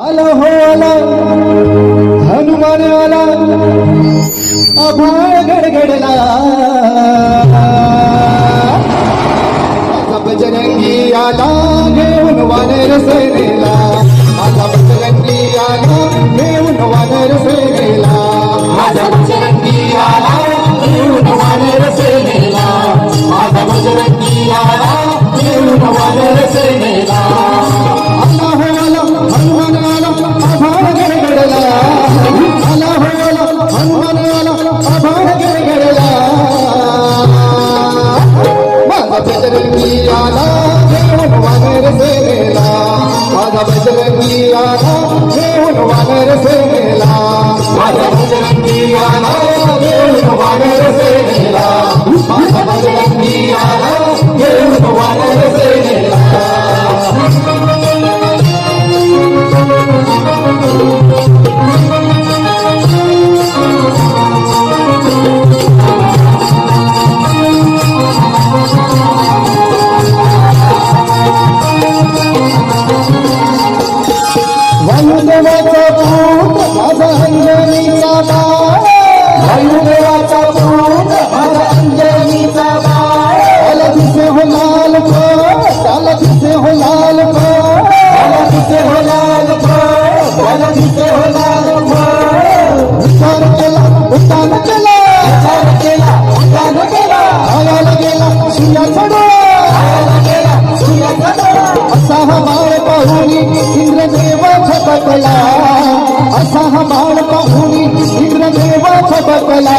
आला हो आला हनुमान आला आभाळ गडगडला माझा बजरंगी आला घेऊन वानर सेनेला माझा बजरंगी आला घेऊन वानर सेनेला माझा बजरंगी आला घेऊन वानर सेनेला माझा बजरंगी आला घेऊन वानर सेनेला आला हो आला हनुमान आला आभाळ गडगडला आला हो आला हनुमान आला आभाळ गडगडला माझा बजरंगी आला घेऊन वानर सेनेला माझा बजरंगी आला घेऊन वानर सेनेला माझा बजरंगी आला घेऊन वानर सेनेला माझा बजरंगी आला घेऊन वानर सेनेला वायुदेवाचा पूत माझा अंजनीचा बाळ वायुदेवाचा पूत माझा अंजनीचा बाळ त्याला दिसे हो लाल फळ त्याला दिसे हो लाल फळ त्याला दिसे हो लाल फळ त्याला दिसे हो लाल फळ उद्धार केला उद्धार केला उद्धार केला उद्धार केला आयाला गेला सूर्याचा डोळा आयाला गेला सूर्याचा डोळा असा हा बाळ पाहून इंद्रदेव फटकला असा हा बाळ पाहून इंद्रदेव फटकला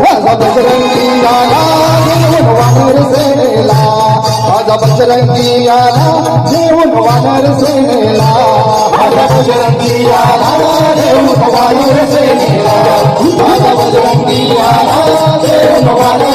माझा बजरंगी आला घेऊन वानर सेनेला माझा बजरंगी आला घेऊन वानर सेनेला माझा बजरंगी आला घेऊन वानर सेनेला माझा बजरंगी आला घेऊन वानर